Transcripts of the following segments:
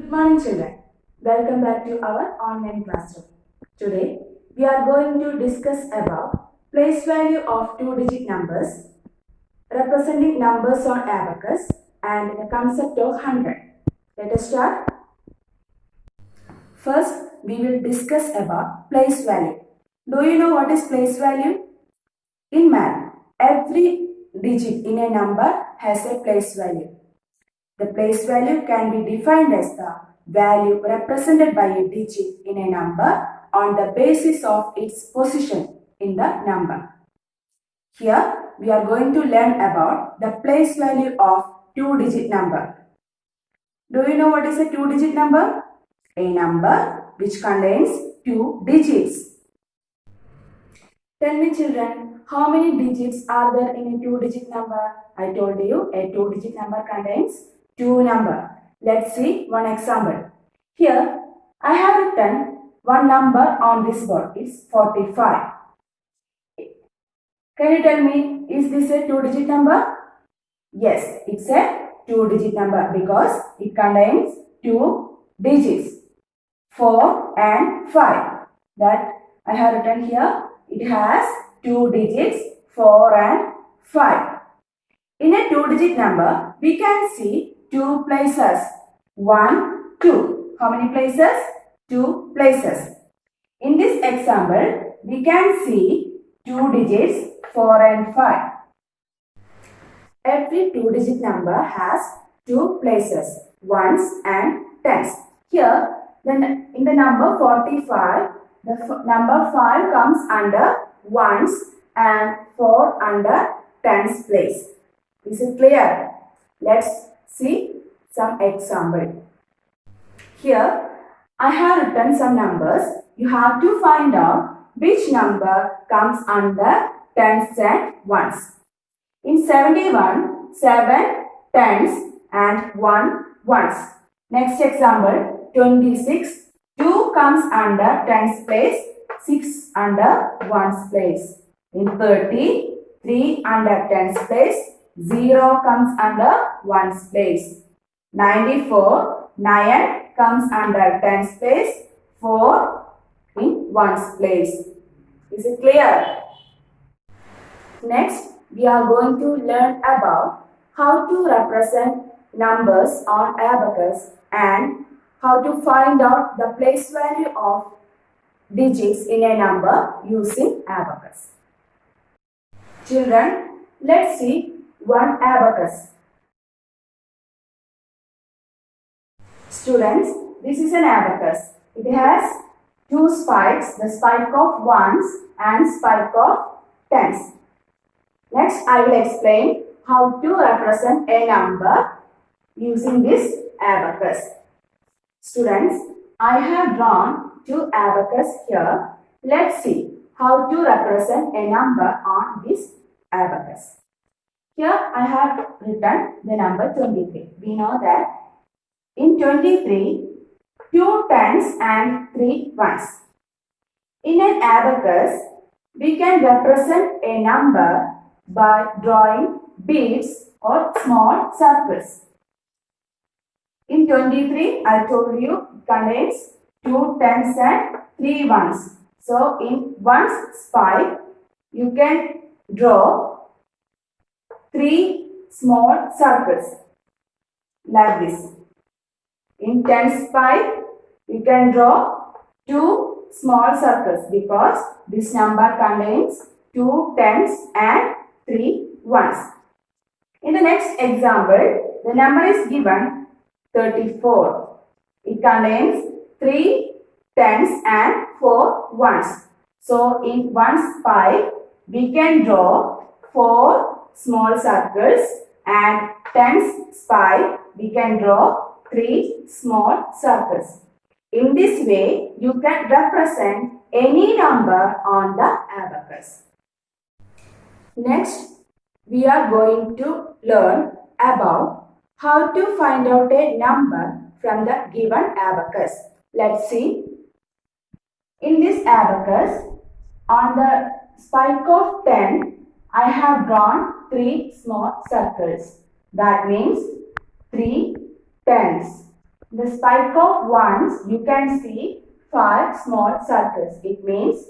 Good morning, children. Welcome back to our online classroom. Today, we are going to discuss about place value of two-digit numbers, representing numbers on abacus, and the concept of 100. Let us start. First, we will discuss about place value. Do you know what is place value? In math, every digit in a number has a place value. The place value can be defined as the value represented by a digit in a number on the basis of its position in the number. Here, we are going to learn about the place value of two-digit number. Do you know what is a two-digit number? A number which contains two digits. Tell me, children, how many digits are there in a two-digit number? I told you a two-digit number contains two numbers. Let's see one example. Here, I have written one number on this board. It's 45. Can you tell me, is this a two-digit number? Yes, it's a two-digit number because it contains two digits, 4 and 5. That I have written here. It has two digits, 4 and 5. In a two-digit number, we can see two places. 1, 2. How many places? 2 places. In this example, we can see two digits, 4 and 5. Every two-digit number has two places, ones and tens. Here, then in the number 45, the number 5 comes under ones and 4 under tens place. Is it clear? Let's see some example. Here, I have written some numbers. You have to find out which number comes under tens and ones. In 71, 7 tens and 1 ones. Next example, 26, 2 comes under tens place, 6 under ones place. In 30, 3 under tens place, 0 comes under ones place. 94, 9 comes under tens place, 4 in ones place. Is it clear? Next, we are going to learn about how to represent numbers on abacus and how to find out the place value of digits in a number using abacus. Children, let's see one abacus. Students, this is an abacus. It has two spikes, the spike of ones and spike of tens. Next, I will explain how to represent a number using this abacus. Students, I have drawn two abacus here. Let's see how to represent a number on this abacus. Here I have written the number 23. We know that in 23, 2 tens and 3 ones. In an abacus, we can represent a number by drawing beads or small circles. In 23, I told you it contains 2 tens and 3 ones. So, in ones spike, you can draw 3 small circles like this. In tens spike, you can draw 2 small circles because this number contains 2 tens and 3 ones. In the next example, the number is given 34. It contains 3 tens and 4 ones. So, in one spike, we can draw 4 small circles and tens spike, we can draw 3 small circles. In this way, you can represent any number on the abacus. Next, we are going to learn about how to find out a number from the given abacus. Let's see. In this abacus, on the spike of 10, I have drawn 3 small circles. That means 3 tens. In the spike of ones, you can see 5 small circles. It means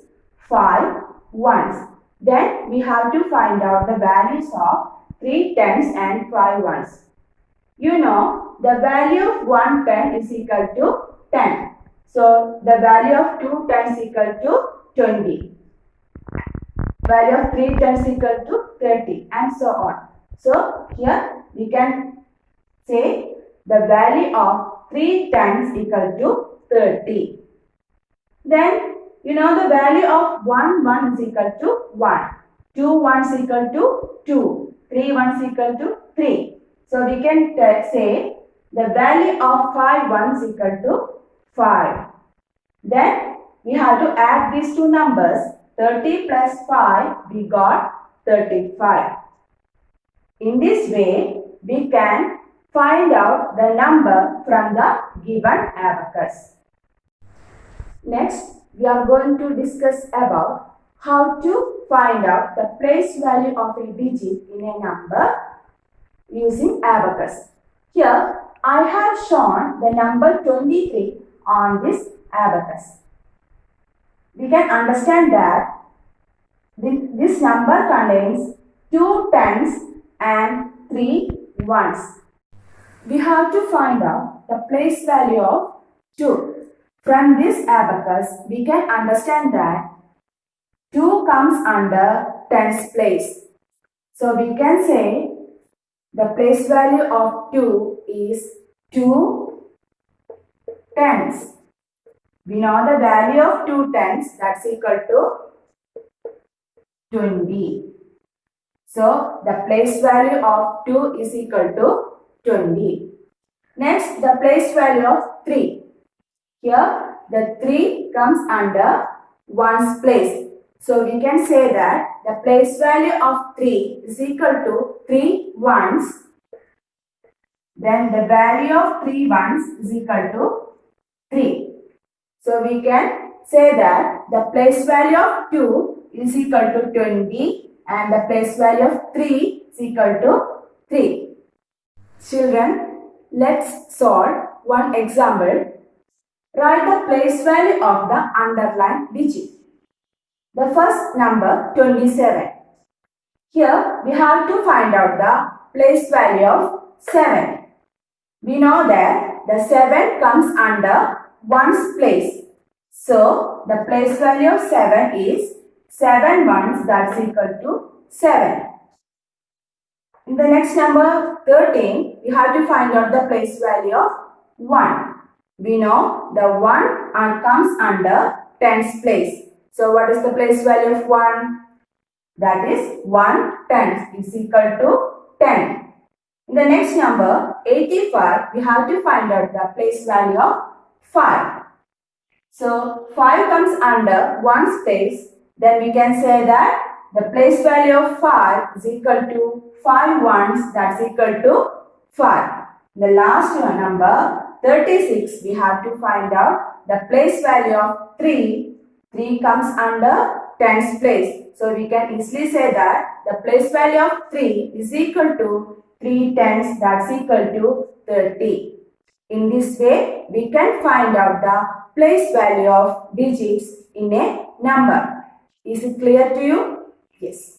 5 ones. Then we have to find out the values of 3 tens and 5 ones. You know, the value of 1 ten is equal to 10. So, the value of 2 tens is equal to 20. Value of 3 tens is equal to 30 and so on. So, here we can say the value of 3 tens is equal to 30. Then, you know the value of 1 is equal to 1. 2 ones is equal to 2. 3 ones is equal to 3. So, we can say the value of 5 ones is equal to 5. Then, we have to add these two numbers. 30 plus 5, we got 35. In this way, we can find out the number from the given abacus. Next, we are going to discuss about how to find out the place value of a digit in a number using abacus. Here, I have shown the number 23 on this abacus. We can understand that this number contains 2 tens and 3 ones. We have to find out the place value of 2. From this abacus, we can understand that 2 comes under tens place. So, we can say the place value of 2 is 2 tens. We know the value of 2 tens, that's equal to 20. So, the place value of 2 is equal to 20. Next, the place value of 3. Here, the 3 comes under 1's place. So, we can say that the place value of 3 is equal to 3 ones. Then, the value of 3 ones is equal to 3. So, we can say that the place value of 2 is equal to 20 and the place value of 3 is equal to 3. Children, let's solve one example. Write the place value of the underlined digit. The first number 27. Here we have to find out the place value of 7. We know that the 7 comes under 1's place. So the place value of 7 is 7 ones, that's equal to 7. In the next number 13, we have to find out the place value of 1. We know the 1 comes under tens place. So what is the place value of 1? That is 1 tens is equal to 10. In the next number 85, we have to find out the place value of 5. So 5 comes under 1's place. Then we can say that the place value of 5 is equal to 5 ones, that's equal to 5. The last number 36, we have to find out the place value of 3. 3 comes under tens place. So we can easily say that the place value of 3 is equal to 3 tens, that's equal to 30. In this way, we can find out the place value of digits in a number. Is it clear to you? Yes.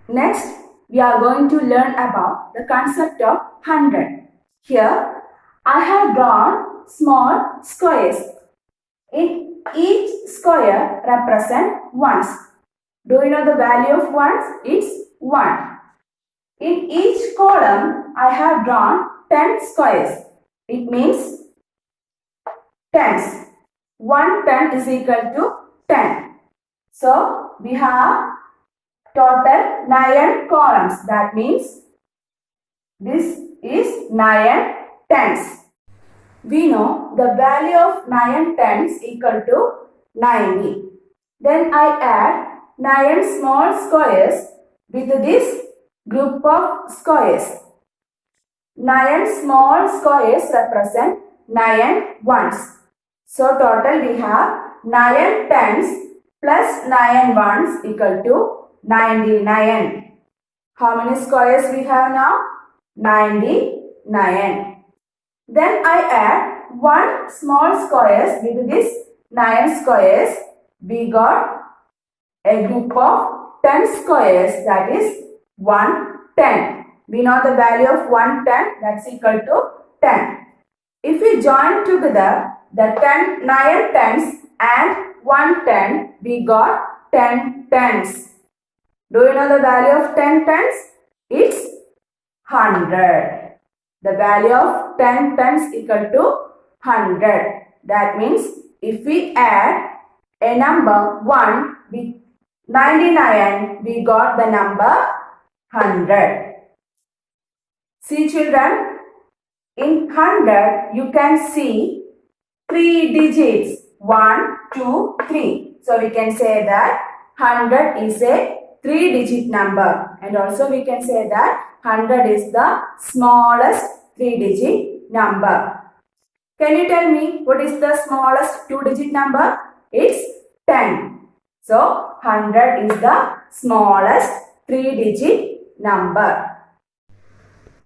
Next, we are going to learn about the concept of 100. Here, I have drawn small squares. In each square represent ones. Do you know the value of ones? It's 1. In each column, I have drawn 10 squares. It means tens. 1 10 is equal to 10. So, we have total 9 columns. That means this is 9 tens. We know the value of 9 tens equal to 90. Then I add 9 small squares with this group of squares. 9 small squares represent 9 ones. So total we have 9 tens plus 9 ones equal to 99. How many squares we have now? 99. Then I add 1 small squares with this 9 squares, we got a group of 10 squares, that is 110. We know the value of 110, that's equal to 10. If we join together the 9 tens and 110, we got 10 tens. Do you know the value of 10 tens? It's 100. The value of 10 tens equal to 100. That means if we add a number 1 with 99, we got the number 100. See children, in 100 you can see 3 digits, 1, 2, 3. So we can say that 100 is a 3-digit number, and also we can say that 100 is the smallest 3-digit number. Can you tell me what is the smallest 2-digit number? It's 10. So 100 is the smallest 3-digit number.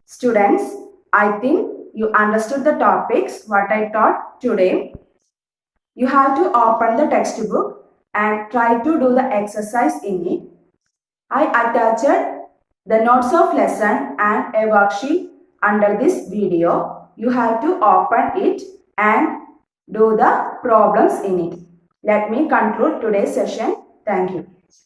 Students, I think you understood the topics what I taught today. You have to open the textbook and try to do the exercise in it. I attached the notes of lesson and a worksheet under this video. You have to open it and do the problems in it. Let me conclude today's session. Thank you.